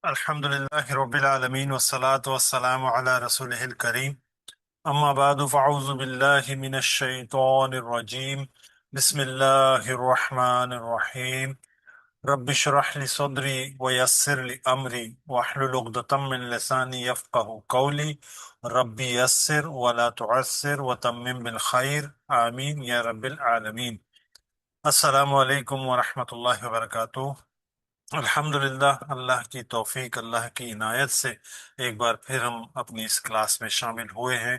الحمد لله رب العالمين والصلاة والسلام على رسوله الكريم أما بعد فأعوذ بالله من الشيطان الرجيم بسم الله الرحمن الرحيم رب اشرح لي صدري ويسر لي أمري واحلل عقدة من لساني يفقه قولي رب يسر ولا تعسر وتمم بالخير آمين يا رب العالمين. السلام علیکم ورحمۃ اللہ وبرکاتہ. الحمدللہ، اللہ کی توفیق، اللہ کی عنایت سے ایک بار پھر ہم اپنی اس کلاس میں شامل ہوئے ہیں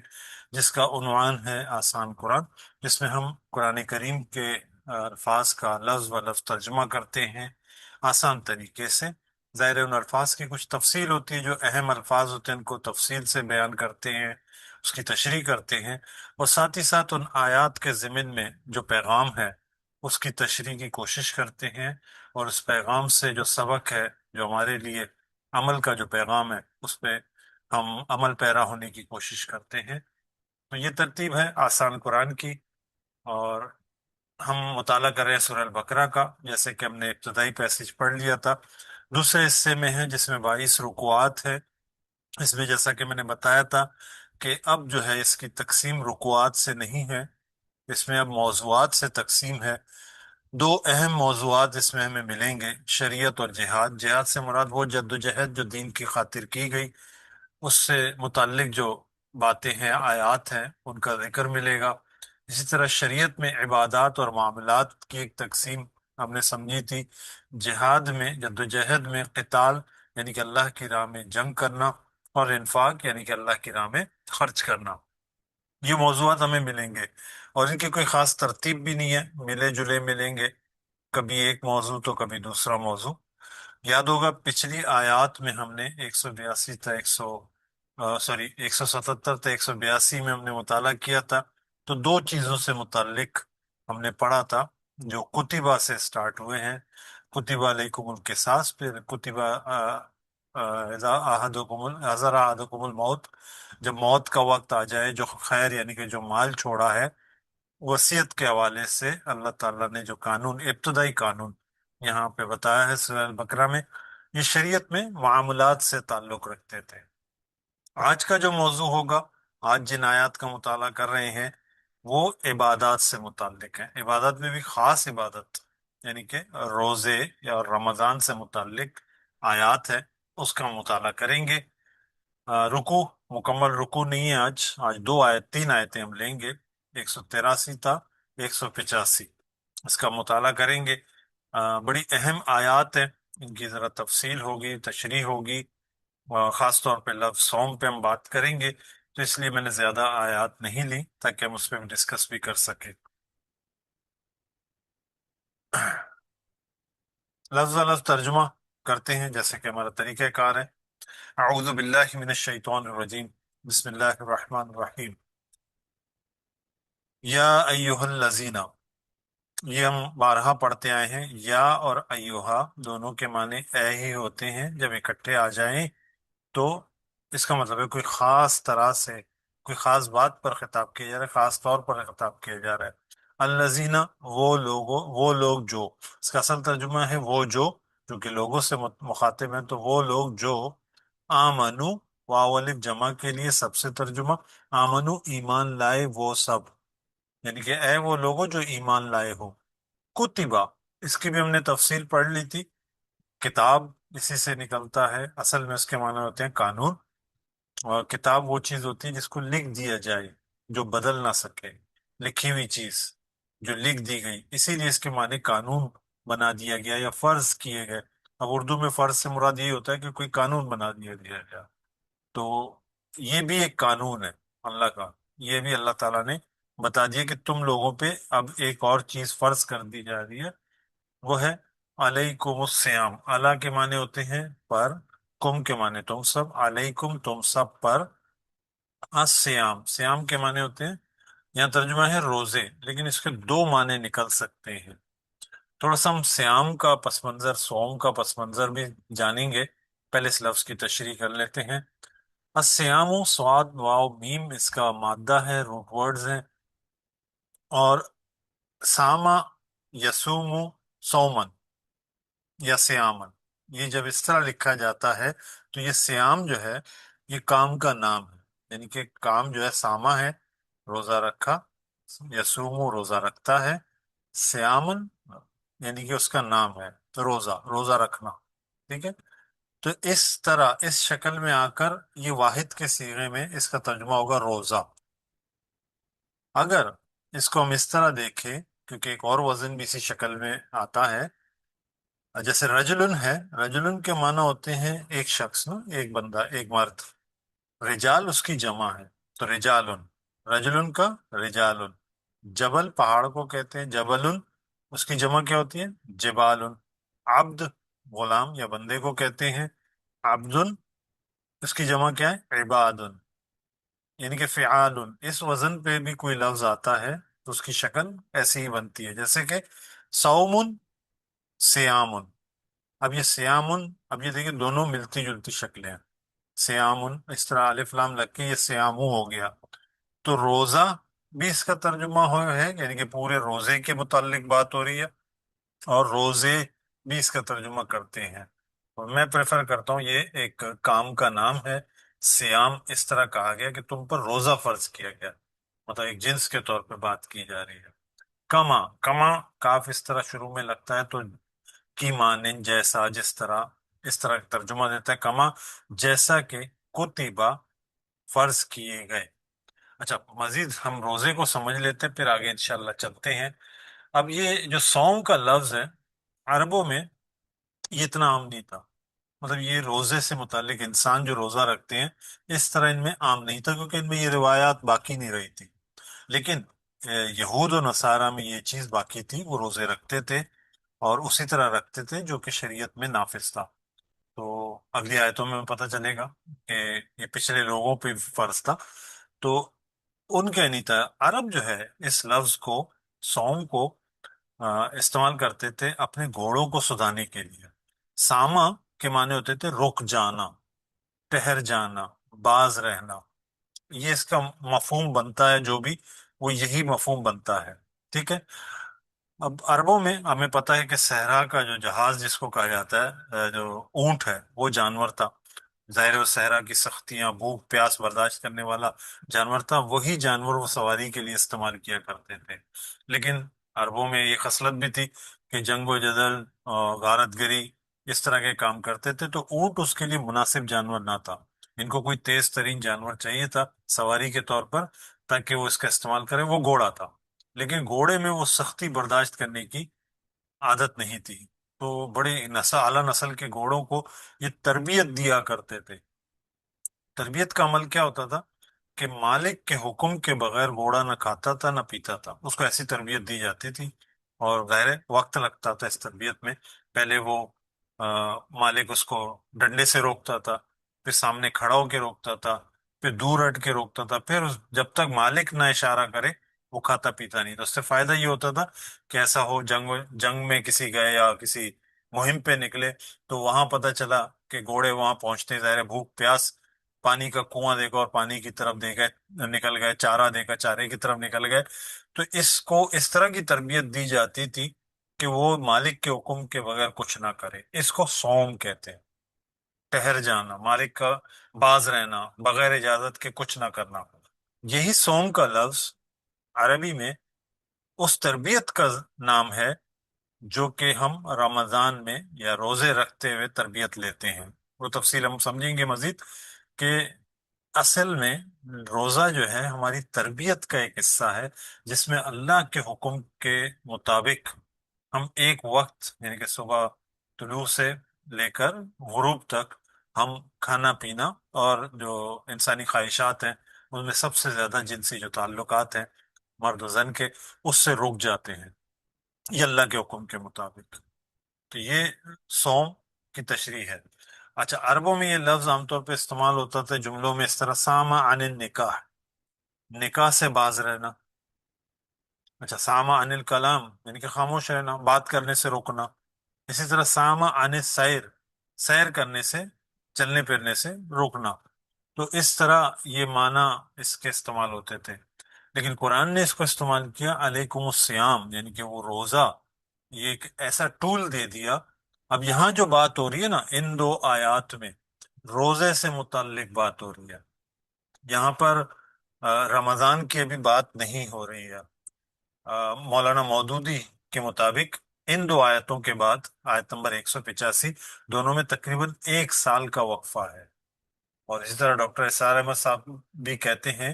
جس کا عنوان ہے آسان قرآن، جس میں ہم قرآن کریم کے الفاظ کا لفظ و لفظ ترجمہ کرتے ہیں آسان طریقے سے. ظاہر ہے ان الفاظ کی کچھ تفصیل ہوتی ہے، جو اہم الفاظ ہوتے ہیں ان کو تفصیل سے بیان کرتے ہیں، اس کی تشریح کرتے ہیں، اور ساتھ ہی ساتھ ان آیات کے ضمن میں جو پیغام ہے اس کی تشریح کی کوشش کرتے ہیں، اور اس پیغام سے جو سبق ہے، جو ہمارے لیے عمل کا جو پیغام ہے، اس پہ ہم عمل پیرا ہونے کی کوشش کرتے ہیں. تو یہ ترتیب ہے آسان قرآن کی، اور ہم مطالعہ کر رہے ہیں سورہ البقرہ کا، جیسے کہ ہم نے ابتدائی پیسج پڑھ لیا تھا. دوسرے حصے میں ہے جس میں 22 رکوعات ہے. اس میں جیسا کہ میں نے بتایا تھا کہ اب جو ہے اس کی تقسیم رکوعات سے نہیں ہے، اس میں اب موضوعات سے تقسیم ہے. دو اہم موضوعات اس میں ہمیں ملیں گے، شریعت اور جہاد. جہاد سے مراد وہ جد و جہد جو دین کی خاطر کی گئی، اس سے متعلق جو باتیں ہیں، آیات ہیں، ان کا ذکر ملے گا. اسی طرح شریعت میں عبادات اور معاملات کی ایک تقسیم ہم نے سمجھی تھی. جہاد میں، جد و جہد میں قتال یعنی کہ اللہ کی راہ میں جنگ کرنا، اور انفاق یعنی کہ اللہ کی راہ میں خرچ کرنا. یہ موضوعات ہمیں ملیں گے، اور ان کی کوئی خاص ترتیب بھی نہیں ہے، ملے جلے ملیں گے، کبھی ایک موضوع تو کبھی دوسرا موضوع. یاد ہوگا پچھلی آیات میں ہم نے 182 تا 177 تا 182 میں ہم نے مطالعہ کیا تھا. تو دو چیزوں سے متعلق ہم نے پڑھا تھا جو کتبہ سے سٹارٹ ہوئے ہیں. کتبہ علیکم القصاص، پھر کتبہ اذا حضر احدکم الموت، جب موت کا وقت آ جائے، جو خیر یعنی کہ جو مال چھوڑا ہے، وصیت کے حوالے سے اللہ تعالیٰ نے جو قانون، ابتدائی قانون یہاں پہ بتایا ہے سورہ البقرہ میں، یہ شریعت میں معاملات سے تعلق رکھتے تھے. آج کا جو موضوع ہوگا، آج جن آیات کا مطالعہ کر رہے ہیں، وہ عبادات سے متعلق ہے. عبادت میں بھی خاص عبادت یعنی کہ روزے یا رمضان سے متعلق آیات ہے، اس کا مطالعہ کریں گے. رکوع، مکمل رکوع نہیں ہے آج دو آیت، تین آیتیں ہم لیں گے، 183 تا 185، اس کا مطالعہ کریں گے. بڑی اہم آیات ہیں، ان کی ذرا تفصیل ہوگی، تشریح ہوگی، خاص طور پہ لفظ صوم پہ ہم بات کریں گے، تو اس لیے میں نے زیادہ آیات نہیں لی تاکہ ہم اس پہ ڈسکس بھی کر سکیں. لفظ لفظ ترجمہ کرتے ہیں جیسے کہ ہمارا طریقہ کار ہے. اعوذ باللہ من الشیطان الرجیم، بسم اللہ الرحمن الرحیم. یا ایہا الذین، یہ ہم بارہا پڑھتے آئے ہیں. یا اور ایہا دونوں کے معنی اے ہی ہوتے ہیں. جب اکٹھے آ جائیں تو اس کا مطلب ہے کوئی خاص طرح سے، کوئی خاص بات پر خطاب کیا جا رہا ہے، خاص طور پر خطاب کیا جا رہا ہے. الذین، وہ لوگ جو، اس کا اصل ترجمہ ہے وہ جو کہ لوگوں سے مخاطب ہیں، تو وہ لوگ جو آمنو، واو الف جمع کے لیے سب سے ترجمہ، آمنو ایمان لائے وہ سب، یعنی کہ اے وہ لوگوں جو ایمان لائے ہو. کتبہ، اس کی بھی ہم نے تفصیل پڑھ لی تھی. کتاب اسی سے نکلتا ہے، اصل میں اس کے معنی ہوتے ہیں قانون. اور کتاب وہ چیز ہوتی ہے جس کو لکھ دیا جائے، جو بدل نہ سکے، لکھی ہوئی چیز جو لکھ دی گئی، اسی لیے اس کے معنی قانون بنا دیا گیا یا فرض کیے گئے. اب اردو میں فرض سے مراد یہ ہوتا ہے کہ کوئی قانون بنا دیا گیا. تو یہ بھی ایک قانون ہے اللہ کا، یہ بھی اللہ تعالیٰ نے بتا دیا کہ تم لوگوں پہ اب ایک اور چیز فرض کر دی جا رہی ہے، وہ ہے علیکم السیام. اللہ کے معنی ہوتے ہیں پر، کم کے معنی تم سب، علیکم تم سب پر، السیام، سیام کے معنی ہوتے ہیں، یہاں ترجمہ ہے روزے، لیکن اس کے دو معنی نکل سکتے ہیں. تھوڑا سا ہم سیام کا پس منظر، سوم کا پس منظر بھی جانیں گے، پہلے اس لفظ کی تشریح کر لیتے ہیں. السیام، سواد واو میم اس کا مادہ ہے، روٹ ورڈز ہیں. اور ساما یسوم، سومن یا سیامن، یہ جب اس طرح لکھا جاتا ہے تو یہ سیام جو ہے یہ کام کا نام ہے، یعنی کہ کام جو ہے ساما ہے، روزہ رکھا، یا سومو روزہ رکھتا ہے، سیامن یعنی کہ اس کا نام ہے روزہ، روزہ رکھنا، ٹھیک ہے؟ تو اس طرح اس شکل میں آ کر یہ واحد کے صیغے میں اس کا ترجمہ ہوگا روزہ۔ اگر اس کو ہم اس طرح دیکھیں، کیونکہ ایک اور وزن بھی اسی شکل میں آتا ہے، جیسے رجلن ہے، رجلن کے معنی ہوتے ہیں ایک شخص، نا ایک بندہ، ایک مرد، رجال اس کی جمع ہے، تو رجالن، رجلن کا رجالن، جبل پہاڑ کو کہتے ہیں جبلن، اس کی جمع کیا ہوتی ہے؟ جبالن، عبد غلام یا بندے کو کہتے ہیں عبدن، اس کی جمع کیا ہے؟ عبادن، یعنی کہ فعالن، اس وزن پہ بھی کوئی لفظ آتا ہے تو اس کی شکل ایسی ہی بنتی ہے، جیسے کہ سومن، سیامن۔ اب یہ سیامن، اب یہ دیکھیں دونوں ملتی جلتی شکلیں ہیں، سیامن اس طرح الف لام لگ کے یہ سیامو ہو گیا، تو روزہ بھی اس کا ترجمہ ہے، یعنی کہ پورے روزے کے متعلق بات ہو رہی ہے، اور روزے بھی اس کا ترجمہ کرتے ہیں، اور میں پریفر کرتا ہوں یہ ایک کام کا نام ہے، سیام اس طرح کہا گیا کہ تم پر روزہ فرض کیا گیا، مطلب ایک جنس کے طور پہ بات کی جا رہی ہے۔ کما، کما کاف اس طرح شروع میں لگتا ہے تو کی مانند، جیسا، جس طرح، اس طرح ترجمہ دیتا ہے کما، جیسا کہ کتبہ فرض کیے گئے۔ اچھا، مزید ہم روزے کو سمجھ لیتے ہیں، پھر آگے انشاءاللہ چلتے ہیں۔ اب یہ جو سوم کا لفظ ہے عربوں میں یہ اتنا عام نہیں تھا، مطلب یہ روزے سے متعلق انسان جو روزہ رکھتے ہیں اس طرح ان میں عام نہیں تھا، کیونکہ ان میں یہ روایات باقی نہیں رہی تھی، لیکن یہود و نصارہ میں یہ چیز باقی تھی، وہ روزے رکھتے تھے اور اسی طرح رکھتے تھے جو کہ شریعت میں نافذ تھا۔ تو اگلی آیتوں میں پتہ چلے گا کہ یہ پچھلے لوگوں پہ فرض تھا، تو ان کا نہیں تھا۔ عرب جو ہے اس لفظ کو، سوم کو استعمال کرتے تھے اپنے گھوڑوں کو سدھانے کے لیے۔ ساما کے معنی ہوتے تھے رک جانا، ٹہر جانا، باز رہنا، یہ اس کا مفہوم بنتا ہے، جو بھی وہ یہی مفہوم بنتا ہے، ٹھیک ہے؟ اب عربوں میں ہمیں پتہ ہے کہ صحرا کا جو جہاز جس کو کہا جاتا ہے، جو اونٹ ہے وہ جانور تھا، ظاہر ہے وہ صحرا کی سختیاں، بھوک پیاس برداشت کرنے والا جانور تھا، وہی جانور وہ سواری کے لیے استعمال کیا کرتے تھے۔ لیکن عربوں میں یہ خصلت بھی تھی کہ جنگ و جدل اور غارت گری اس طرح کے کام کرتے تھے، تو اونٹ اس کے لیے مناسب جانور نہ تھا، ان کو کوئی تیز ترین جانور چاہیے تھا سواری کے طور پر تاکہ وہ اس کا استعمال کرے، وہ گھوڑا تھا، لیکن گھوڑے میں وہ سختی برداشت کرنے کی عادت نہیں تھی، تو بڑے اعلیٰ نسل کے گھوڑوں کو یہ تربیت دیا کرتے تھے۔ تربیت کا عمل کیا ہوتا تھا کہ مالک کے حکم کے بغیر گھوڑا نہ کھاتا تھا نہ پیتا تھا، اس کو ایسی تربیت دی جاتی تھی، اور ظاہر ہے وقت لگتا تھا اس تربیت میں، پہلے وہ مالک اس کو ڈنڈے سے روکتا تھا، پھر سامنے کھڑا ہو کے روکتا تھا، پھر دور ہٹ کے روکتا تھا، پھر جب تک مالک نہ اشارہ کرے وہ کھاتا پیتا نہیں، تو اس سے فائدہ یہ ہوتا تھا کہ ایسا ہو جنگ میں کسی گئے یا کسی مہم پہ نکلے تو وہاں پتہ چلا کہ گھوڑے وہاں پہنچتے ظاہر ہے بھوک پیاس، پانی کا کنواں دیکھا اور پانی کی طرف دیکھا نکل گئے، چارہ دیکھا چارے کی طرف نکل گئے، تو اس کو اس طرح کی تربیت دی جاتی تھی کہ وہ مالک کے حکم کے بغیر کچھ نہ کرے، اس کو سوم کہتے ہیں، ٹہر جانا، مالک کا باز رہنا، بغیر اجازت کے کچھ نہ کرنا۔ یہی سوم کا لفظ عربی میں اس تربیت کا نام ہے جو کہ ہم رمضان میں یا روزے رکھتے ہوئے تربیت لیتے ہیں، وہ تفصیل ہم سمجھیں گے مزید، کہ اصل میں روزہ جو ہے ہماری تربیت کا ایک حصہ ہے، جس میں اللہ کے حکم کے مطابق ہم ایک وقت، یعنی کہ صبح طلوع سے لے کر غروب تک ہم کھانا پینا اور جو انسانی خواہشات ہیں ان میں سب سے زیادہ جنسی جو تعلقات ہیں مرد و زن کے، اس سے رک جاتے ہیں، یہ اللہ کے حکم کے مطابق، تو یہ سوم کی تشریح ہے۔ اچھا، عربوں میں یہ لفظ عام طور پہ استعمال ہوتا تھا جملوں میں اس طرح، سامع عن النکاح، نکاح سے باز رہنا۔ اچھا، سامع عن الکلام یعنی کہ خاموش رہنا، بات کرنے سے روکنا۔ اسی طرح سامع عن السیر، سیر کرنے سے، چلنے پھرنے سے روکنا، تو اس طرح یہ معنی اس کے استعمال ہوتے تھے، لیکن قرآن نے اس کو استعمال کیا علیکم السیام، یعنی کہ وہ روزہ، یہ ایک ایسا ٹول دے دیا اب یہاں جو بات ہو رہی ہے نا ان دو آیات میں، روزے سے متعلق بات ہو رہی ہے یہاں پر۔ رمضان کی ابھی بات نہیں ہو رہی ہے۔ مولانا مودودی کے مطابق ان دو آیتوں کے بعد آیت نمبر 185، دونوں میں تقریباً 1 سال کا وقفہ ہے۔ اور اسی طرح ڈاکٹر اسرار احمد صاحب بھی کہتے ہیں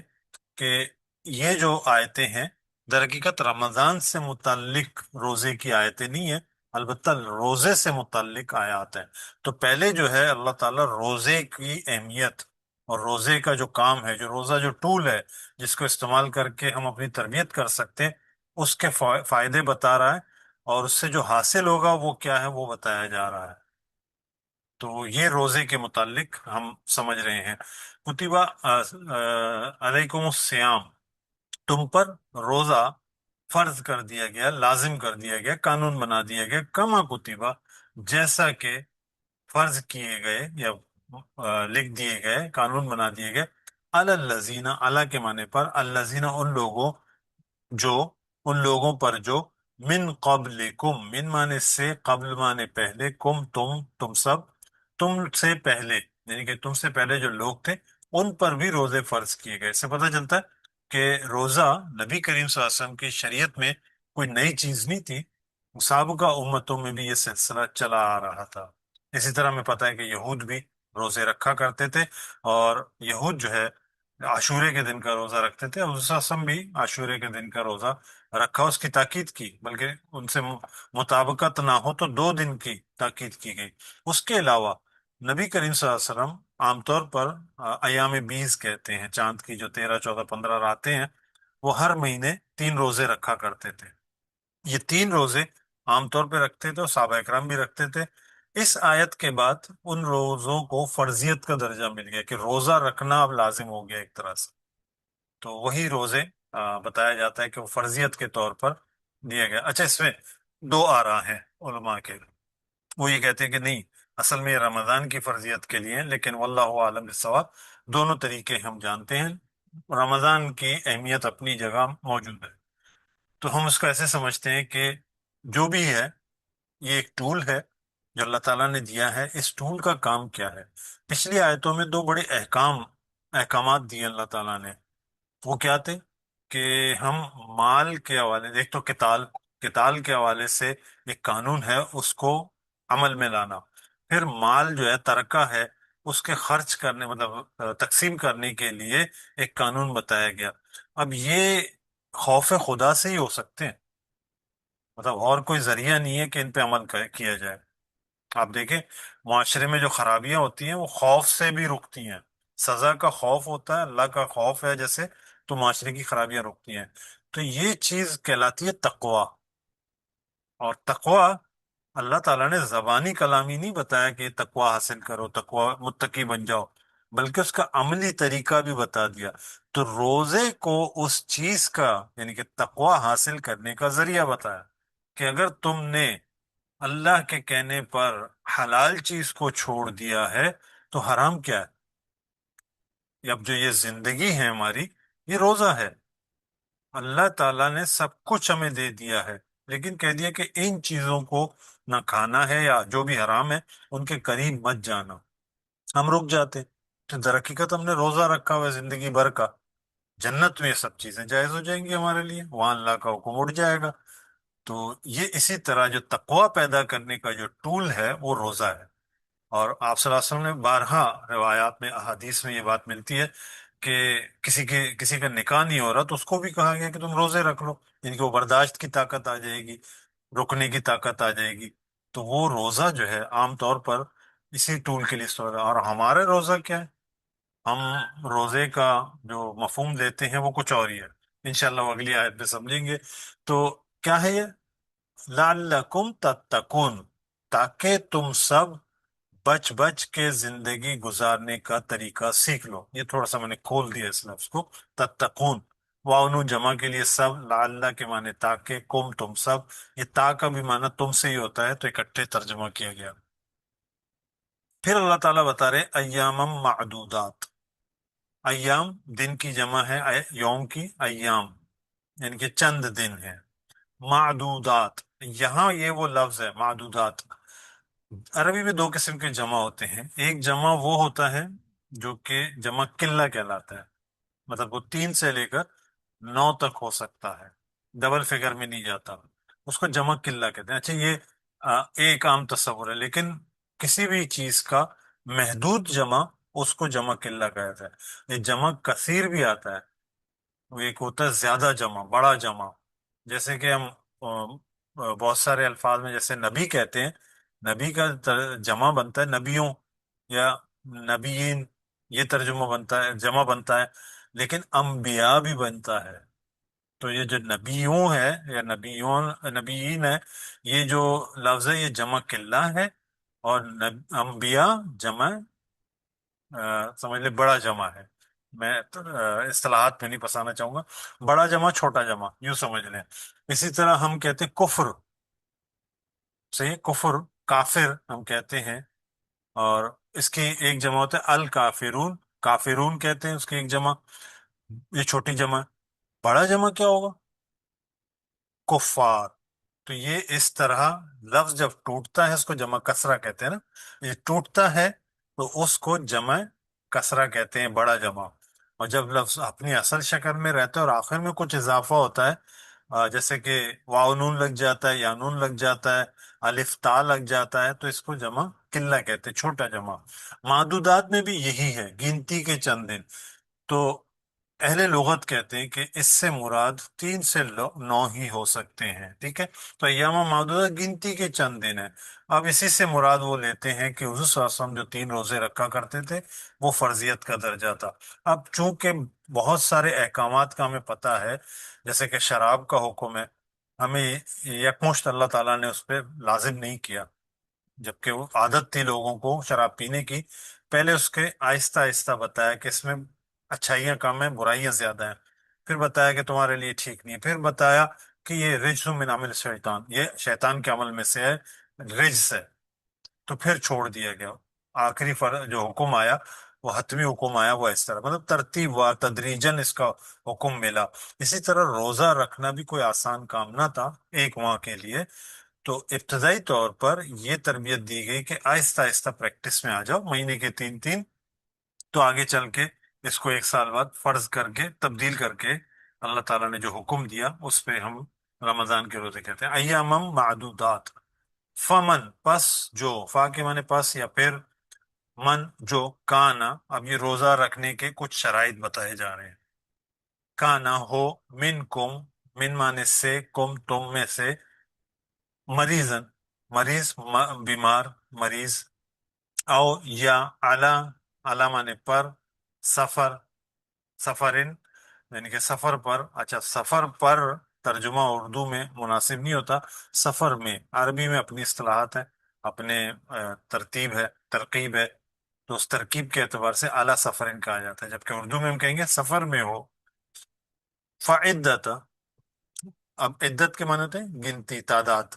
کہ یہ جو آیتیں ہیں در حقیقت رمضان سے متعلق روزے کی آیتیں نہیں ہیں، البتہ روزے سے متعلق آیات ہیں۔ تو پہلے جو ہے اللہ تعالیٰ روزے کی اہمیت اور روزے کا جو کام ہے، جو روزہ جو ٹول ہے جس کو استعمال کر کے ہم اپنی تربیت کر سکتے ہیں، اس کے فائدے بتا رہا ہے، اور اس سے جو حاصل ہوگا وہ کیا ہے وہ بتایا جا رہا ہے۔ تو یہ روزے کے متعلق ہم سمجھ رہے ہیں۔ کتبہ علیکم السیام، تم پر روزہ فرض کر دیا گیا، لازم کر دیا گیا، قانون بنا دیا گیا، کما کتبہ، جیسا کہ فرض کیے گئے یا لکھ دیے گئے، قانون بنا دیے گئے، علی الذین، اللہ کے معنی پر، الذین ان لوگوں، جو، ان لوگوں پر جو، من قبلکم، من معنی سے، قبل معنی پہلے، کم تم سب، تم سے پہلے، یعنی کہ تم سے پہلے جو لوگ تھے ان پر بھی روزے فرض کیے گئے۔ اس سے پتہ چلتا ہے کہ روزہ نبی کریم صلی اللہ علیہ وسلم کی شریعت میں کوئی نئی چیز نہیں تھی، سابقہ امتوں میں بھی یہ سلسلہ چلا آ رہا تھا۔ اسی طرح ہمیں پتہ ہے کہ یہود بھی روزے رکھا کرتے تھے، اور یہود جو ہے عاشورے کے دن کا روزہ رکھتے تھے، اور حضور صلی اللہ علیہ وسلم بھی عاشورے کے دن کا روزہ رکھا، اس کی تاکید کی، بلکہ ان سے مطابقت نہ ہو تو 2 دن کی تاکید کی گئی۔ اس کے علاوہ نبی کریم صلی اللہ علیہ وسلم عام طور پر ایام بیس کہتے ہیں، چاند کی جو 13 14 15 راتیں ہیں، وہ ہر مہینے 3 روزے رکھا کرتے تھے۔ یہ 3 روزے عام طور پہ رکھتے تھے اور صحابہ اکرام بھی رکھتے تھے۔ اس آیت کے بعد ان روزوں کو فرضیت کا درجہ مل گیا کہ روزہ رکھنا اب لازم ہو گیا ایک طرح سے۔ تو وہی روزے بتایا جاتا ہے کہ وہ فرضیت کے طور پر دیا گیا۔ اچھا، اس میں 2 آراء ہیں علماء کے۔ وہ یہ کہتے ہیں کہ نہیں، اصل میں یہ رمضان کی فرضیت کے لیے ہیں، لیکن واللہ عالم بالصواب، دونوں طریقے ہم جانتے ہیں، رمضان کی اہمیت اپنی جگہ موجود ہے۔ تو ہم اس کو ایسے سمجھتے ہیں کہ جو بھی ہے یہ ایک ٹول ہے جو اللہ تعالیٰ نے دیا ہے۔ اس ٹول کا کام کیا ہے؟ پچھلی آیتوں میں 2 بڑے احکامات دیے اللہ تعالیٰ نے۔ وہ کیا تھے کہ ہم مال کے حوالے، ایک تو قتال کے حوالے سے ایک قانون ہے، اس کو عمل میں لانا۔ پھر مال جو ہے ترکہ ہے، اس کے خرچ کرنے، مطلب تقسیم کرنے کے لیے ایک قانون بتایا گیا۔ اب یہ خوف خدا سے ہی ہو سکتے ہیں، مطلب اور کوئی ذریعہ نہیں ہے کہ ان پہ عمل کیا جائے۔ آپ دیکھیں معاشرے میں جو خرابیاں ہوتی ہیں وہ خوف سے بھی رکتی ہیں۔ سزا کا خوف ہوتا ہے، اللہ کا خوف ہے جیسے، تو معاشرے کی خرابیاں رکتی ہیں۔ تو یہ چیز کہلاتی ہے تقوی۔ اور تقوی اللہ تعالیٰ نے زبانی کلامی نہیں بتایا کہ تقوی حاصل کرو، تقوی متقی بن جاؤ، بلکہ اس کا عملی طریقہ بھی بتا دیا۔ تو روزے کو اس چیز کا، یعنی کہ تقوی حاصل کرنے کا ذریعہ بتایا کہ اگر تم نے اللہ کے کہنے پر حلال چیز کو چھوڑ دیا ہے تو حرام کیا ہے؟ اب جو یہ زندگی ہے ہماری، یہ روزہ ہے۔ اللہ تعالیٰ نے سب کچھ ہمیں دے دیا ہے، لیکن کہہ دیا کہ ان چیزوں کو نہ کھانا ہے، یا جو بھی حرام ہے ان کے قریب مت جانا۔ ہم رک جاتے، تو در حقیقت ہم نے روزہ رکھا ہوا ہے زندگی بھر کا۔ جنت میں یہ سب چیزیں جائز ہو جائیں گی ہمارے لیے، وہاں اللہ کا حکم اٹھ جائے گا۔ تو یہ اسی طرح جو تقوی پیدا کرنے کا جو ٹول ہے وہ روزہ ہے۔ اور آپ صلی اللہ علیہ وسلم نے بارہا روایات میں، احادیث میں یہ بات ملتی ہے کہ کسی کا نکاح نہیں ہو رہا تو اس کو بھی کہا گیا کہ تم روزے رکھ لو، یعنی کہ وہ برداشت کی طاقت آ جائے گی، رکنے کی طاقت آ جائے گی۔ تو وہ روزہ جو ہے عام طور پر اسی ٹول کے لیے استعمال ہے۔ اور ہمارے روزہ کیا ہے؟ ہم روزے کا جو مفہوم دیتے ہیں وہ کچھ اور ہی ہے، انشاءاللہ وہ اگلی آیت میں سمجھیں گے۔ تو کیا ہے یہ؟ لعلکم تتقون، تاکہ تم سب بچ بچ کے زندگی گزارنے کا طریقہ سیکھ لو۔ یہ تھوڑا سا میں نے کھول دیا اس لفظ کو، تتقون، واؤ جمع کے لیے سب، لعل کے معنی تاکہ، کم تم سب، یہ تا کا بھی معنی تم سے ہی ہوتا ہے، تو اکٹھے ترجمہ کیا گیا۔ پھر اللہ تعالیٰ بتا رہے ایام معدودات، ایام دن کی جمع ہے، یوم کی، ایام یعنی کہ چند دن ہے، معدودات، یہاں یہ وہ لفظ ہے معدودات، عربی میں دو قسم کے جمع ہوتے ہیں. ایک جمع وہ ہوتا ہے جو کہ جمع قلہ کہلاتا ہے، مطلب وہ 3 سے لے کر 9 تک ہو سکتا ہے، ڈبل فگر میں نہیں جاتا. اس کو جمع قلہ کہتے ہیں. اچھا یہ ایک عام تصور ہے، لیکن کسی بھی چیز کا محدود جمع اس کو جمع قلہ کہتا ہے. یہ جمع کثیر بھی آتا ہے، وہ ایک ہوتا ہے زیادہ جمع، بڑا جمع. جیسے کہ ہم بہت سارے الفاظ میں جیسے نبی کہتے ہیں، نبی کا جمع بنتا ہے نبیوں یا نبیین، یہ ترجمہ بنتا ہے، جمع بنتا ہے. لیکن انبیاء بھی بنتا ہے. تو یہ جو نبیوں ہے یا نبیین ہے، یہ جو لفظ ہے یہ جمع قلہ ہے. اور انبیاء جمع سمجھ لے بڑا جمع ہے. میں اصطلاحات میں نہیں پسانا چاہوں گا. بڑا جمع چھوٹا جمع یوں سمجھ لیں. اسی طرح ہم کہتے ہیں کفر، صحیح، کفر کافر ہم کہتے ہیں. اور اس کی ایک جمع ہوتا ہے الکافرون، کافرون کہتے ہیں اس کی ایک جمع. یہ چھوٹی جمع ہے. بڑا جمع کیا ہوگا؟ کفار. تو یہ اس طرح لفظ جب ٹوٹتا ہے اس کو جمع کسرہ کہتے ہیں نا. یہ ٹوٹتا ہے تو اس کو جمع کسرہ کہتے ہیں، بڑا جمع. اور جب لفظ اپنی اصل شکل میں رہتا ہے اور آخر میں کچھ اضافہ ہوتا ہے، جیسے کہ واو نون لگ جاتا ہے یا نون لگ جاتا ہے، الف تا لگ جاتا ہے، تو اس کو جمع قلہ کہتے ہیں، چھوٹا جمع. معدودات میں بھی یہی ہے، گنتی کے چند دن. تو اہل لغت کہتے ہیں کہ اس سے مراد 3 سے 9 ہی ہو سکتے ہیں. ٹھیک ہے. تو ایام معدودہ گنتی کے چند دن ہیں. اب اسی سے مراد وہ لیتے ہیں کہ حضور صلی اللہ علیہ وسلم جو 3 روزے رکھا کرتے تھے وہ فرضیت کا درجہ تھا. اب چونکہ بہت سارے احکامات کا ہمیں پتہ ہے، جیسے کہ شراب کا حکم ہے، ہمیں یکمشت اللہ تعالیٰ نے اس پہ لازم نہیں کیا، جبکہ وہ عادت تھی لوگوں کو شراب پینے کی. پہلے اس کے آہستہ آہستہ بتایا کہ اس میں اچھائیاں کم ہیں، برائیاں زیادہ ہیں. پھر بتایا کہ تمہارے لیے ٹھیک نہیں ہے. پھر بتایا کہ یہ رجس من عمل شیطان، یہ شیطان کے عمل میں سے ہے، رجس ہے. تو پھر چھوڑ دیا گیا. آخری جو حکم آیا وہ حتمی حکم آیا، وہ اس طرح مطلب ترتیب وار تدریجن اس کا حکم ملا. اسی طرح روزہ رکھنا بھی کوئی آسان کام نہ تھا ایک ماہ کے لیے. تو ابتدائی طور پر یہ تربیت دی گئی کہ آہستہ آہستہ پریکٹس میں آ جاؤ، مہینے کے 3 3. تو آگے چل کے اس کو 1 سال بعد فرض کر کے تبدیل کر کے اللہ تعالیٰ نے جو حکم دیا اس پہ ہم رمضان کے روزے کہتے ہیں. ایام معدودات. فمن پس جو، فا کے معنی پس یا پھر من جو، کانا. اب یہ روزہ رکھنے کے کچھ شرائط بتائے جا رہے ہیں. کانا ہو، من کم، من معنی سے، کم تم میں سے، مریضن مریض، بیمار مریض، او یا اعلی، اعلی معنی پر، سفر، سفرن یعنی کہ سفر پر. اچھا سفر پر ترجمہ اردو میں مناسب نہیں ہوتا، سفر میں. عربی میں اپنی اصطلاحات ہیں، اپنے ترتیب ہے، ترکیب ہے. تو اس ترکیب کے اعتبار سے اعلیٰ سفرن کہا جاتا ہے، جبکہ اردو میں ہم کہیں گے سفر میں ہو. فعدت. اب عدت کے معنی ہوتے ہیں گنتی، تعداد.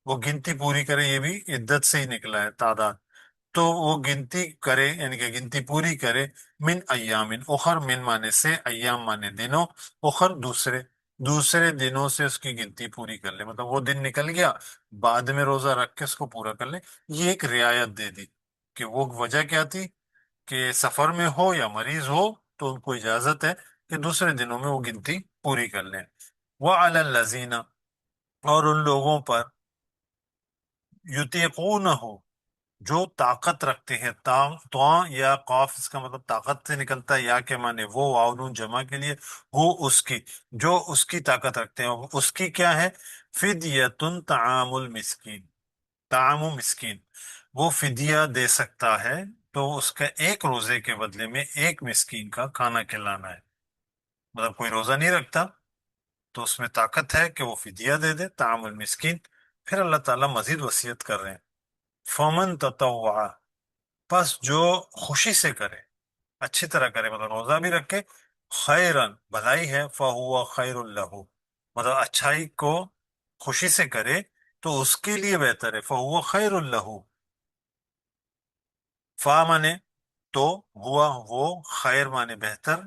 وہ گنتی پوری کرے، یہ بھی عدت سے ہی نکلا ہے، تعداد. تو وہ گنتی کرے یعنی کہ گنتی پوری کرے. من ایامن اخر، من مانے سے، ایام مانے دنوں، اخر دوسرے، دوسرے دنوں سے اس کی گنتی پوری کر لے. مطلب وہ دن نکل گیا، بعد میں روزہ رکھ کے اس کو پورا کر لے. یہ ایک رعایت دے دی کہ وہ وجہ کیا تھی کہ سفر میں ہو یا مریض ہو تو ان کو اجازت ہے کہ دوسرے دنوں میں وہ گنتی پوری کر لیں. وَعَلَى الَّذِينَ اور ان لوگوں پر، یطیقونہ جو طاقت رکھتے ہیں. تواں یا قاف اس کا مطلب طاقت سے نکلتا ہے، یا کے معنی وہ، واؤن جمع کے لیے، وہ اس کی، جو اس کی طاقت رکھتے ہیں. اس کی کیا ہے؟ فدیتن طعام المسکین، طعام مسکین، وہ فدیہ دے سکتا ہے. تو اس کا ایک روزے کے بدلے میں ایک مسکین کا کھانا کھلانا ہے. مطلب کوئی روزہ نہیں رکھتا تو اس میں طاقت ہے کہ وہ فدیہ دے دے، طعام المسکین. پھر اللہ تعالیٰ مزید وصیت کر رہے ہیں، فمن تطوع پس جو خوشی سے کرے، اچھی طرح کرے، مطلب روزہ بھی رکھے، خیرن بھلائی ہے، فہو خیر لہ مطلب اچھائی کو خوشی سے کرے تو اس کے لیے بہتر ہے، فہو خیر لہ. فا مانے تو، ہوا وہ، خیر مانے بہتر،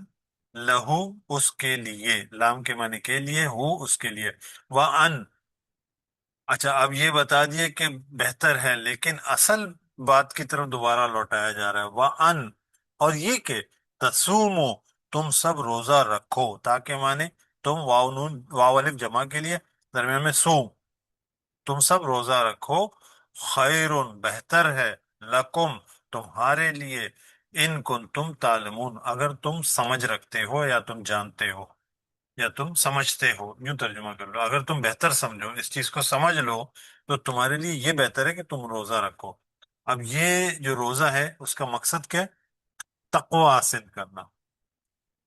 لہو اس کے لیے، لام کے معنی کے لیے، ہو اس کے لیے. وَأَن اچھا، اب یہ بتا دیے کہ بہتر ہے، لیکن اصل بات کی طرف دوبارہ لوٹایا جا رہا ہے، وَأَن، اور یہ کہ تصومو، تم سب روزہ رکھو، تاکہ مانے تم واو نون واو الف جمع کے لیے درمیان میں سوم، تم سب روزہ رکھو، خیر، بہتر ہے، لکم، تمہارے لیے، ان کن تم تعلمون، اگر تم سمجھ رکھتے ہو یا تم جانتے ہو یا تم سمجھتے ہو، یوں ترجمہ کر لو، اگر تم بہتر سمجھو، اس چیز کو سمجھ لو، تو تمہارے لیے یہ بہتر ہے کہ تم روزہ رکھو۔ اب یہ جو روزہ ہے اس کا مقصد کیا ہے؟ تقوی حاصل کرنا،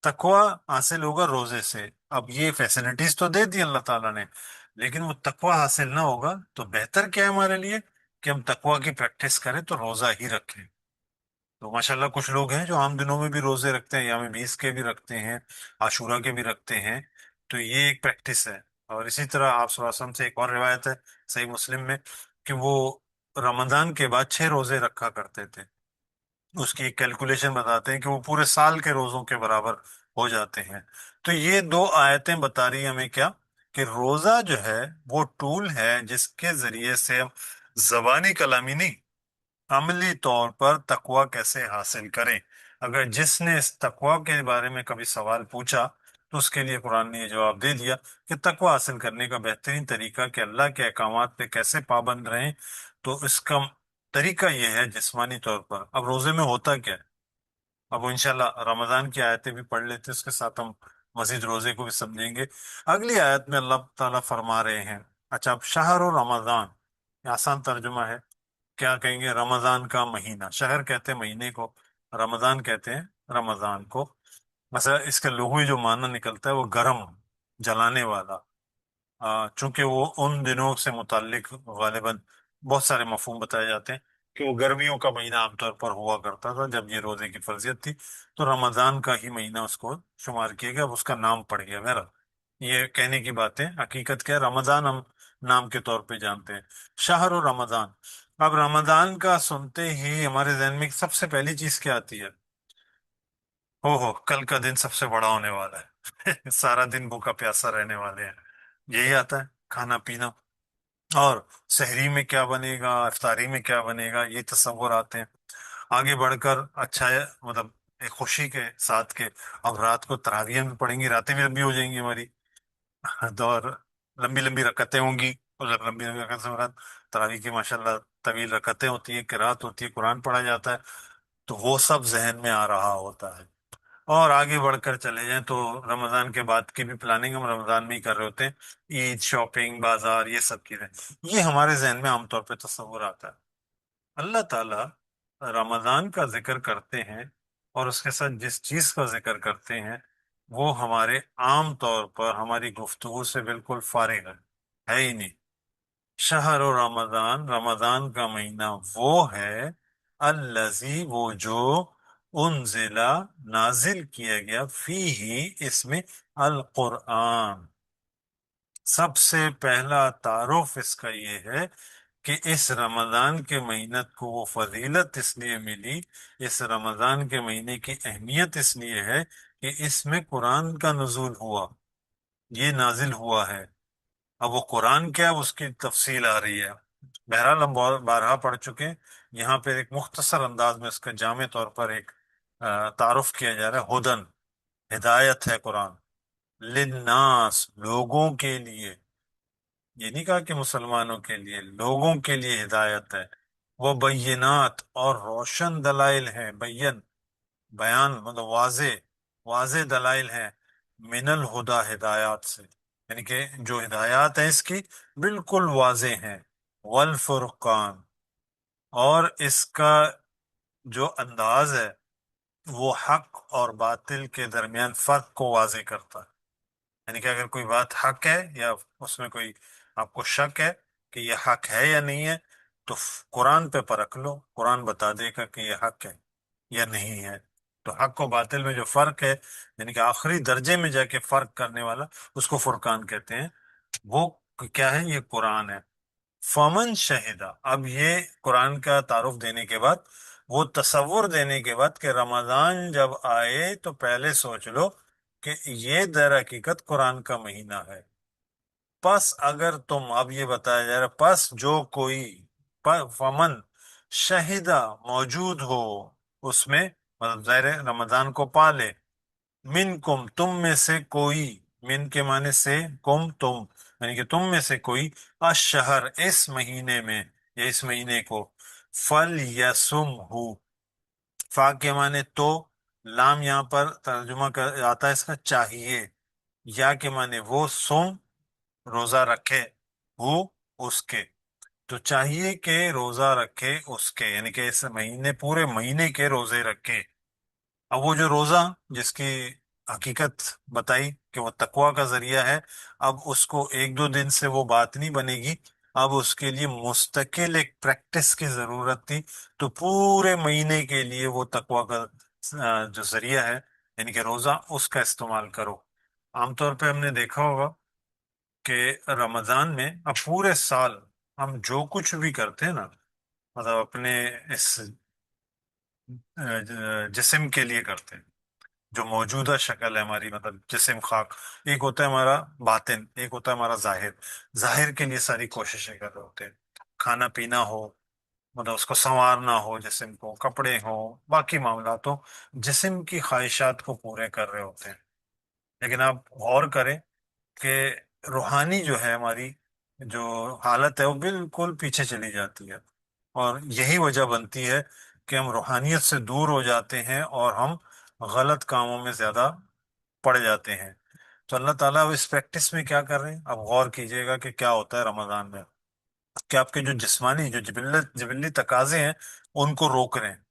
تقوی حاصل ہوگا روزے سے۔ اب یہ فیسلٹیز تو دے دی اللہ تعالیٰ نے، لیکن وہ تقوی حاصل نہ ہوگا تو بہتر کیا ہے ہمارے لیے؟ کہ ہم تقوی کی پریکٹس کریں تو روزہ ہی رکھیں۔ تو ماشاءاللہ کچھ لوگ ہیں جو عام دنوں میں بھی روزے رکھتے ہیں، یوم بیس کے بھی رکھتے ہیں، عاشورہ کے بھی رکھتے ہیں، تو یہ ایک پریکٹس ہے۔ اور اسی طرح آپ صلی اللہ علیہ وسلم سے ایک اور روایت ہے صحیح مسلم میں، کہ وہ رمضان کے بعد 6 روزے رکھا کرتے تھے، اس کی ایک کیلکولیشن بتاتے ہیں کہ وہ پورے سال کے روزوں کے برابر ہو جاتے ہیں۔ تو یہ دو آیتیں بتا رہی ہیں ہمیں کیا؟ کہ روزہ جو ہے وہ ٹول ہے جس کے ذریعے سے ہم زبانی کلامی نہیں، عملی طور پر تقوی کیسے حاصل کریں۔ اگر جس نے اس تقوی کے بارے میں کبھی سوال پوچھا تو اس کے لیے قرآن نے یہ جواب دے دیا کہ تقوی حاصل کرنے کا بہترین طریقہ کہ اللہ کے احکامات پہ کیسے پابند رہیں، تو اس کا طریقہ یہ ہے جسمانی طور پر۔ اب روزے میں ہوتا کیا ہے؟ اب وہ انشاءاللہ رمضان کی آیتیں بھی پڑھ لیتے ہیں، اس کے ساتھ ہم مزید روزے کو بھی سمجھیں گے۔ اگلی آیت میں اللہ تعالیٰ فرما رہے ہیں، اچھا اب شہر و رمضان، یہ آسان ترجمہ ہے، کیا کہیں گے؟ رمضان کا مہینہ، شہر کہتے ہیں مہینے کو، رمضان کہتے ہیں رمضان کو۔ مثلا اس کا لغوی جو معنی نکلتا ہے وہ گرم، جلانے والا، چونکہ وہ ان دنوں سے متعلق غالباً بہت سارے مفہوم بتائے جاتے ہیں کہ وہ گرمیوں کا مہینہ عام طور پر ہوا کرتا تھا جب یہ روزے کی فرضیت تھی، تو رمضان کا ہی مہینہ اس کو شمار کیا گیا، اب اس کا نام پڑ گیا میرا۔ یہ کہنے کی بات ہے، حقیقت کیا ہے؟ رمضان ہم نام کے طور پہ جانتے ہیں، شہر و رمضان۔ اب رمضان کا سنتے ہی ہمارے ذہن میں سب سے پہلی چیز کیا آتی ہے؟ ہو کل کا دن سب سے بڑا ہونے والا ہے سارا دن بھوکا پیاسا رہنے والے ہیں، یہی آتا ہے، کھانا پینا، اور سحری میں کیا بنے گا، افطاری میں کیا بنے گا، یہ تصور آتے ہیں۔ آگے بڑھ کر اچھا ہے، مطلب ایک خوشی کے ساتھ کہ اب رات کو تراویح بھی پڑھیں گی، راتیں بھی لمبی ہو جائیں گی ہماری، اور لمبی لمبی رکعتیں ہوں گی، اور جب لمبی لمبی رکعتیں سے مراد تراویح کی ماشاءاللہ طویل رکعتیں ہوتی ہیں، قرات ہوتی ہے، قرآن پڑھا جاتا ہے، تو وہ سب ذہن میں آ رہا ہوتا ہے۔ اور آگے بڑھ کر چلے جائیں تو رمضان کے بعد کی بھی پلاننگ ہم رمضان میں ہی کر رہے ہوتے ہیں، عید، شاپنگ، بازار، یہ سب چیزیں، یہ ہمارے ذہن میں عام طور پہ تصور آتا ہے۔ اللہ تعالیٰ رمضان کا ذکر کرتے ہیں اور اس کے ساتھ جس چیز کا ذکر کرتے ہیں وہ ہمارے عام طور پر ہماری گفتگو سے بالکل فارغ ہے ہی نہیں۔ شہر و رمضان، رمضان کا مہینہ وہ ہے، الذی، وہ جو، انزلہ، نازل کیا گیا، فی ہی، اس میں، القرآن، سب سے پہلا تعارف اس کا یہ ہے کہ اس رمضان کے مہینت کو وہ فضیلت اس لیے ملی، اس رمضان کے مہینے کی اہمیت اس لیے ہے کہ اس میں قرآن کا نزول ہوا، یہ نازل ہوا ہے۔ اب وہ قرآن کیا ہے اس کی تفصیل آ رہی ہے، بہرحال ہم بہت بارہا پڑھ چکے ہیں، یہاں پہ ایک مختصر انداز میں اس کا جامع طور پر ایک تعارف کیا جا رہا ہے، ہدن، ہدایت ہے قرآن، للناس، لوگوں کے لیے، یہ نہیں کہا کہ مسلمانوں کے لیے، لوگوں کے لیے ہدایت ہے، وہ بینات، اور روشن دلائل ہیں، بین، بیان مطلب واضح، واضح دلائل ہیں، من الہدا، ہدایات سے، یعنی کہ جو ہدایات ہیں اس کی بالکل واضح ہیں، والفرقان، اور اس کا جو انداز ہے وہ حق اور باطل کے درمیان فرق کو واضح کرتا ہے، یعنی کہ اگر کوئی بات حق ہے یا اس میں کوئی آپ کو شک ہے کہ یہ حق ہے یا نہیں ہے، تو قرآن پہ پرکھ لو، قرآن بتا دے گا کہ یہ حق ہے یا نہیں ہے۔ تو حق و باطل میں جو فرق ہے، یعنی کہ آخری درجے میں جا کے فرق کرنے والا، اس کو فرقان کہتے ہیں، وہ کیا ہے؟ یہ قرآن ہے۔ فمن شہدہ، اب یہ قرآن کا تعارف دینے کے بعد، وہ تصور دینے کے بعد کہ رمضان جب آئے تو پہلے سوچ لو کہ یہ در حقیقت قرآن کا مہینہ ہے، پس اگر تم، اب یہ بتایا جا رہا ہے، پس جو کوئی، فمن شہیدہ موجود ہو اس میں، مطلب ظاہر ہے رمضان کو پالے، من کم تم میں سے کوئی، من کے معنی سے، کم تم، یعنی کہ تم میں سے کوئی، الشہر اس مہینے میں، یا اس مہینے کو، فل یسم ہو، فا کے معنی تو، لام یہاں پر ترجمہ آتا ہے اس کا چاہیے، یا کے معنی وہ، سم روزہ رکھے، ہو اس کے، تو چاہیے کہ روزہ رکھے اس کے، یعنی کہ اس مہینے، پورے مہینے کے روزے رکھے۔ اب وہ جو روزہ جس کی حقیقت بتائی کہ وہ تقوی کا ذریعہ ہے، اب اس کو ایک دو دن سے وہ بات نہیں بنے گی، اب اس کے لیے مستقل ایک پریکٹس کی ضرورت تھی، تو پورے مہینے کے لیے وہ تقوی کا جو ذریعہ ہے، یعنی کہ روزہ، اس کا استعمال کرو۔ عام طور پہ ہم نے دیکھا ہوگا کہ رمضان میں، اب پورے سال ہم جو کچھ بھی کرتے ہیں نا، مطلب اپنے اس جسم کے لیے کرتے ہیں، جو موجودہ شکل ہے ہماری، مطلب جسم خاک، ایک ہوتا ہے ہمارا باطن، ایک ہوتا ہے ہمارا ظاہر، ظاہر کے لیے ساری کوششیں کر رہے ہوتے ہیں، کھانا پینا ہو، مطلب اس کو سنوارنا ہو، جسم کو، کپڑے ہو، باقی معاملات ہو، جسم کی خواہشات کو پورے کر رہے ہوتے ہیں۔ لیکن آپ غور کریں کہ روحانی جو ہے ہماری جو حالت ہے، وہ بالکل پیچھے چلی جاتی ہے، اور یہی وجہ بنتی ہے کہ ہم روحانیت سے دور ہو جاتے ہیں اور ہم غلط کاموں میں زیادہ پڑ جاتے ہیں۔ تو اللہ تعالیٰ اب اس پریکٹس میں کیا کر رہے ہیں، اب غور کیجئے گا کہ کیا ہوتا ہے رمضان میں، کہ آپ کے جو جسمانی، جو جبلی تقاضے ہیں، ان کو روک رہے ہیں۔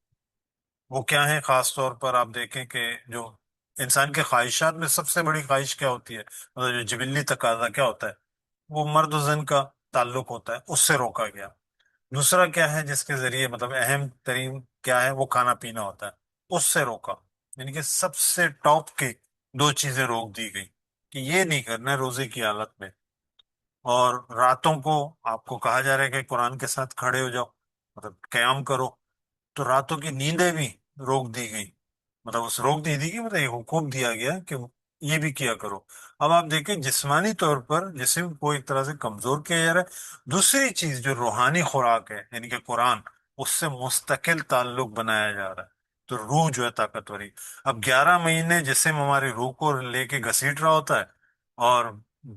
وہ کیا ہیں؟ خاص طور پر آپ دیکھیں کہ جو انسان کے خواہشات میں سب سے بڑی خواہش کیا ہوتی ہے، مطلب جو جبلی تقاضا کیا ہوتا ہے، وہ مرد و زن کا تعلق ہوتا ہے، اس سے روکا گیا۔ دوسرا کیا ہے جس کے ذریعے، مطلب اہم ترین کیا ہے، وہ کھانا پینا ہوتا ہے، اس سے روکا، یعنی کہ سب سے ٹاپ کی دو چیزیں روک دی گئی کہ یہ نہیں کرنا ہے روزے کی حالت میں۔ اور راتوں کو آپ کو کہا جا رہا ہے کہ قرآن کے ساتھ کھڑے ہو جاؤ، مطلب قیام کرو، تو راتوں کی نیندیں بھی روک دی گئی، مطلب اس روک دی گئی، مطلب یہ حکم دیا گیا کہ یہ بھی کیا کرو۔ اب آپ دیکھیں جسمانی طور پر جسم کو ایک طرح سے کمزور کیا جا رہا ہے، دوسری چیز جو روحانی خوراک ہے، یعنی کہ قرآن، اس سے مستقل تعلق بنایا جا رہا ہے، تو روح جو ہے طاقتوری۔ اب 11 مہینے جسم ہماری روح کو لے کے گھسیٹ رہا ہوتا ہے، اور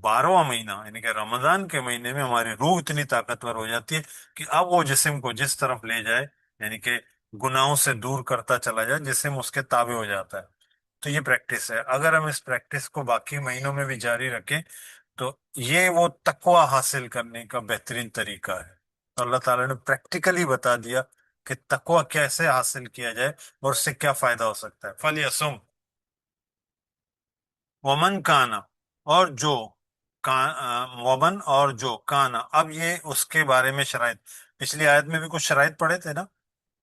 12واں مہینہ یعنی کہ رمضان کے مہینے میں ہماری روح اتنی طاقتور ہو جاتی ہے کہ اب وہ جسم کو جس طرف لے جائے، یعنی کہ گناہوں سے دور کرتا چلا جائے، جسم اس کے تابع ہو جاتا ہے۔ تو یہ پریکٹس ہے، اگر ہم اس پریکٹس کو باقی مہینوں میں بھی جاری رکھیں تو یہ وہ تقوی حاصل کرنے کا بہترین طریقہ ہے۔ تو اللہ تعالیٰ نے پریکٹیکلی بتا دیا کہ تقوی کیسے حاصل کیا جائے اور اس سے کیا فائدہ ہو سکتا ہے۔ فَلْيَصُمْ ومن کانا، اور جو ومن، اور جو کانا، اب یہ اس کے بارے میں شرائط، پچھلی آیت میں بھی کچھ شرائط پڑھے تھے نا،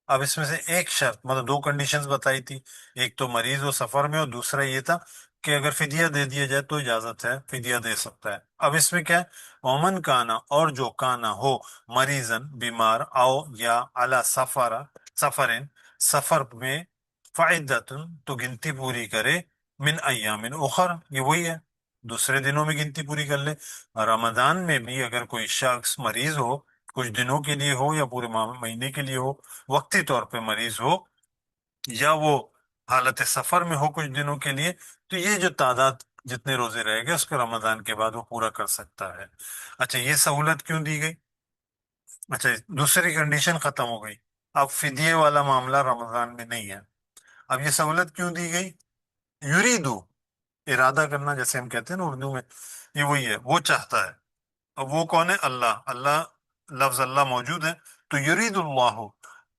اب اس میں سے ایک شرط، مطلب دو کنڈیشنز بتائی تھی، ایک تو مریض و سفر میں، اور دوسرا یہ تھا کہ اگر فدیہ دے دیا جائے تو اجازت ہے، فدیہ دے سکتا ہے۔ اب اس میں کیا ہے، اومن کانا، اور جو کانا ہو، مریضن بیمار، او یا علی سفرن سفر میں، فعدتن تو گنتی پوری کرے، من ایام اخر، یہ وہی ہے، دوسرے دنوں میں گنتی پوری کر لے۔ رمضان میں بھی اگر کوئی شخص مریض ہو، کچھ دنوں کے لیے ہو یا پورے مہینے کے لیے ہو، وقتی طور پہ مریض ہو، یا وہ حالت سفر میں ہو کچھ دنوں کے لیے، تو یہ جو تعداد جتنے روزے رہ گئے اس کو رمضان کے بعد وہ پورا کر سکتا ہے۔ اچھا، یہ سہولت کیوں دی گئی؟ اچھا، دوسری کنڈیشن ختم ہو گئی، اب فدیے والا معاملہ رمضان میں نہیں ہے۔ اب یہ سہولت کیوں دی گئی؟ یریدو، ارادہ کرنا جیسے ہم کہتے ہیں نا اردو میں، یہ وہی ہے، وہ چاہتا ہے۔ اب وہ کون ہے؟ اللہ، اللہ، لفظ اللہ موجود ہے، تو یرید اللہ،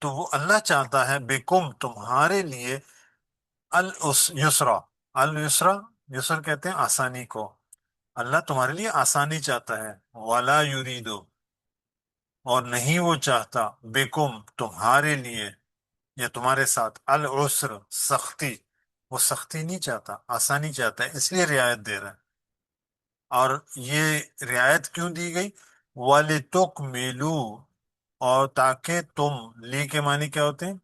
تو وہ اللہ چاہتا ہے، بیکم تمہارے لیے، الاسرا، الاسرا، یسر کہتے ہیں آسانی کو، اللہ تمہارے لیے آسانی چاہتا ہے، ولا یریدو، اور نہیں وہ چاہتا، بیکم تمہارے لیے یا تمہارے ساتھ، العسر سختی، وہ سختی نہیں چاہتا، آسانی چاہتا ہے، اس لیے رعایت دے رہا ہے۔ اور یہ رعایت کیوں دی گئی؟ وَلِتُكْمِلُوا، اور تاکہ تم، لی کے معنی کیا ہوتے ہیں؟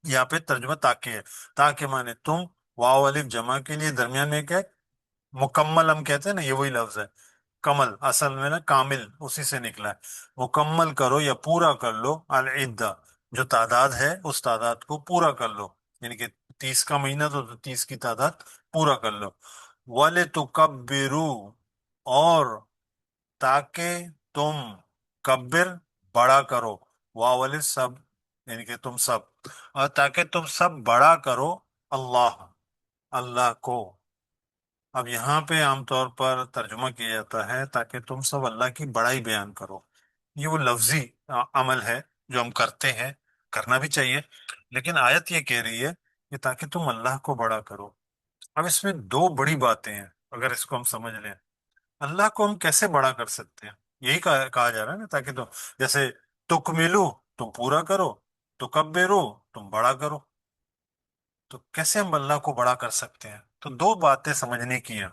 یہاں پہ ترجمہ تاکہ ہے، تاکہ معنی تم، واو الف جمع کے لیے، درمیان میں کیا ہے؟ مکمل، ہم کہتے ہیں نا، یہ وہی لفظ ہے، کمل اصل میں نا کامل اسی سے نکلا ہے، مکمل کرو یا پورا کر لو العدہ، جو تعداد ہے اس تعداد کو پورا کر لو، یعنی کہ 30 کا مہینہ تو 30 کی تعداد پورا کر لو۔ وَلِتُكَبِّرُوا، اور تاکہ تم کبر بڑا کرو، واول سب، یعنی کہ تم سب، اور تاکہ تم سب بڑا کرو اللہ، اللہ کو۔ اب یہاں پہ عام طور پر ترجمہ کیا جاتا ہے تاکہ تم سب اللہ کی بڑائی بیان کرو، یہ وہ لفظی عمل ہے جو ہم کرتے ہیں، کرنا بھی چاہیے، لیکن آیت یہ کہہ رہی ہے کہ تاکہ تم اللہ کو بڑا کرو۔ اب اس میں دو بڑی باتیں ہیں، اگر اس کو ہم سمجھ لیں، اللہ کو ہم کیسے بڑا کر سکتے ہیں؟ یہی کہا جا رہا ہے نا، تاکہ تم جیسے تکملو، تم پورا کرو، تکبرو، تم بڑا کرو، تو کیسے ہم اللہ کو بڑا کر سکتے ہیں؟ تو دو باتیں سمجھنے کی ہیں۔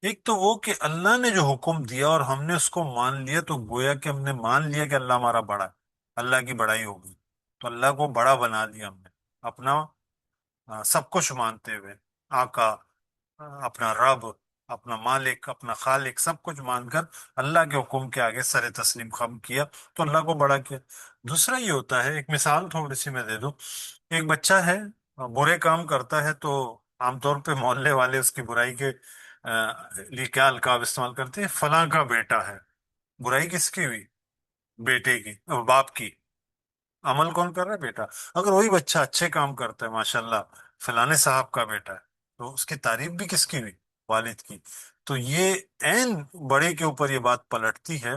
ایک تو وہ کہ اللہ نے جو حکم دیا اور ہم نے اس کو مان لیا، تو گویا کہ ہم نے مان لیا کہ اللہ ہمارا بڑا ہے، اللہ کی بڑائی ہوگی، تو اللہ کو بڑا بنا لیا ہم نے اپنا، سب کچھ مانتے ہوئے، آقا، اپنا رب، اپنا مالک، اپنا خالق، سب کچھ مان کر اللہ کے حکم کے آگے سر تسلیم خم کیا، تو اللہ کو بڑا کیا۔ دوسرا یہ ہوتا ہے، ایک مثال تھوڑی سی میں دے دوں، ایک بچہ ہے، برے کام کرتا ہے، تو عام طور پہ محلے والے اس کی برائی کے لیے کیا القاب استعمال کرتے ہیں؟ فلاں کا بیٹا ہے۔ برائی کس کی ہوئی؟ بیٹے کی، باپ کی۔ عمل کون کر رہا ہے؟ بیٹا۔ اگر وہی بچہ اچھے کام کرتا ہے، ماشاءاللہ فلانے صاحب کا بیٹا ہے، تو اس کی تعریف بھی کس کی ہوئی؟ والد کی۔ تو یہ عین بڑے کے اوپر یہ بات پلٹتی ہے،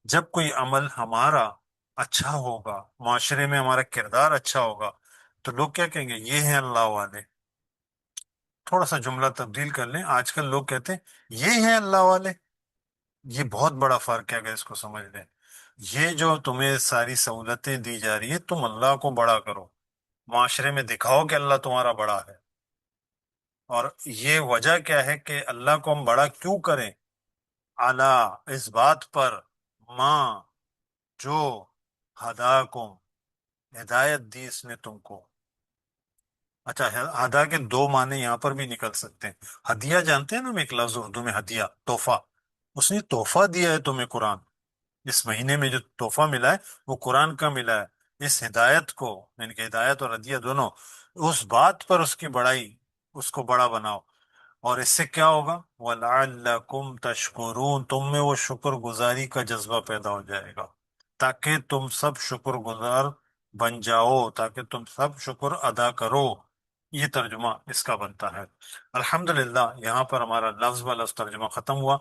جب کوئی عمل ہمارا اچھا ہوگا، معاشرے میں ہمارا کردار اچھا ہوگا، تو لوگ کیا کہیں گے؟ یہ ہیں اللہ والے۔ تھوڑا سا جملہ تبدیل کر لیں، آج کل لوگ کہتے ہیں یہ ہیں اللہ والے۔ یہ بہت بڑا فرق ہے، اگر اس کو سمجھ لیں، یہ جو تمہیں ساری سہولتیں دی جا رہی ہے، تم اللہ کو بڑا کرو، معاشرے میں دکھاؤ کہ اللہ تمہارا بڑا ہے۔ اور یہ وجہ کیا ہے کہ اللہ کو ہم بڑا کیوں کریں؟ اعلیٰ، اس بات پر، ماں، جو ہداکم، ہدایت دی اس نے تم کو۔ اچھا، ہدا کے دو معنی یہاں پر بھی نکل سکتے ہیں۔ ہدیہ جانتے ہیں نا، ہم ایک لفظ اردو میں ہدیہ، تحفہ، اس نے تحفہ دیا ہے تمہیں قرآن، اس مہینے میں جو تحفہ ملا ہے وہ قرآن کا ملا ہے، اس ہدایت کو، یعنی کہ ہدایت اور ہدیہ دونوں، اس بات پر اس کی بڑائی، اس کو بڑا بناؤ، اور اس سے کیا ہوگا؟ وَلَعَلَّكُمْ تَشْكُرُونَ، تم میں وہ شکر گزاری کا جذبہ پیدا ہو جائے گا، تاکہ تم سب شکر گزار بن جاؤ، تاکہ تم سب شکر ادا کرو۔ یہ ترجمہ اس کا بنتا ہے۔ الحمدللہ، یہاں پر ہمارا لفظ بہ لفظ ترجمہ ختم ہوا۔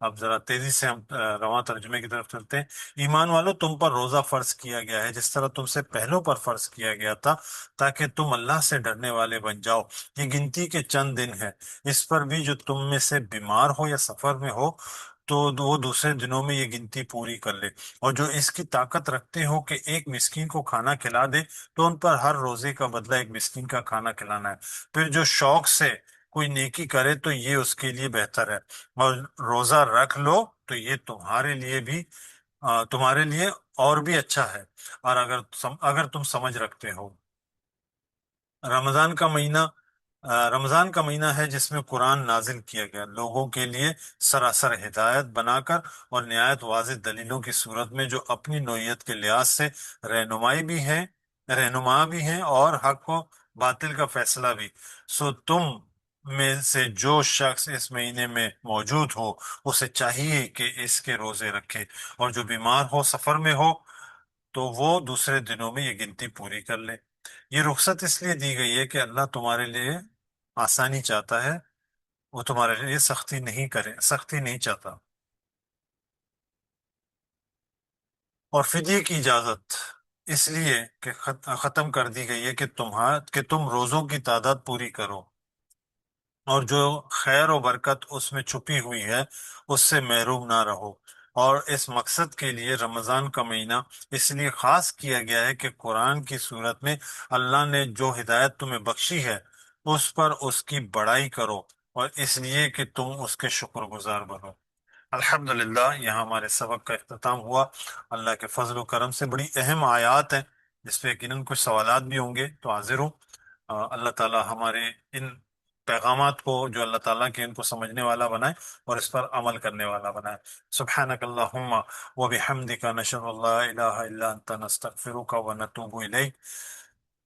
اب ذرا تیزی سے ہم رواں ترجمے کی طرف چلتے ہیں۔ ایمان والو، تم پر روزہ فرض کیا گیا ہے جس طرح تم سے پہلوں پر فرض کیا گیا تھا، تاکہ تم اللہ سے ڈرنے والے بن جاؤ۔ یہ گنتی کے چند دن ہے، اس پر بھی جو تم میں سے بیمار ہو یا سفر میں ہو، تو وہ دوسرے دنوں میں یہ گنتی پوری کر لے، اور جو اس کی طاقت رکھتے ہو کہ ایک مسکین کو کھانا کھلا دے، تو ان پر ہر روزے کا بدلہ ایک مسکین کا کھانا کھلانا ہے۔ پھر جو شوق سے کوئی نیکی کرے تو یہ اس کے لیے بہتر ہے، اور روزہ رکھ لو تو یہ تمہارے لیے اور بھی اچھا ہے، اور اگر تم سمجھ رکھتے ہو۔ رمضان کا مہینہ رمضان کا مہینہ ہے جس میں قرآن نازل کیا گیا، لوگوں کے لیے سراسر ہدایت بنا کر، اور نہایت واضح دلیلوں کی صورت میں، جو اپنی نوعیت کے لحاظ سے رہنما بھی ہیں اور حق و باطل کا فیصلہ بھی۔ سو تم میں سے جو شخص اس مہینے میں موجود ہو، اسے چاہیے کہ اس کے روزے رکھے، اور جو بیمار ہو، سفر میں ہو، تو وہ دوسرے دنوں میں یہ گنتی پوری کر لے۔ یہ رخصت اس لیے دی گئی ہے کہ اللہ تمہارے لیے آسانی چاہتا ہے، وہ تمہارے لیے سختی نہیں چاہتا۔ اور فدیے کی اجازت اس لیے کہ ختم کر دی گئی ہے کہ تم روزوں کی تعداد پوری کرو، اور جو خیر و برکت اس میں چھپی ہوئی ہے اس سے محروم نہ رہو۔ اور اس مقصد کے لیے رمضان کا مہینہ اس لیے خاص کیا گیا ہے کہ قرآن کی صورت میں اللہ نے جو ہدایت تمہیں بخشی ہے اس پر اس کی بڑائی کرو، اور اس لیے کہ تم اس کے شکر گزار بنو۔ الحمدللہ، یہاں ہمارے سبق کا اختتام ہوا۔ اللہ کے فضل و کرم سے بڑی اہم آیات ہیں، جس پہ یقیناً کچھ سوالات بھی ہوں گے، تو حاضر ہوں۔ اللہ تعالی ہمارے ان پیغامات کو جو اللہ تعالیٰ کے ان کو سمجھنے والا بنائے اور اس پر عمل کرنے والا بنائے۔ سبحانک اللہم وبحمدک نشہد ان لا الہ الا انت نستغفرک ونتوب الیک۔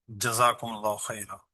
جزاکم اللہ خیرا۔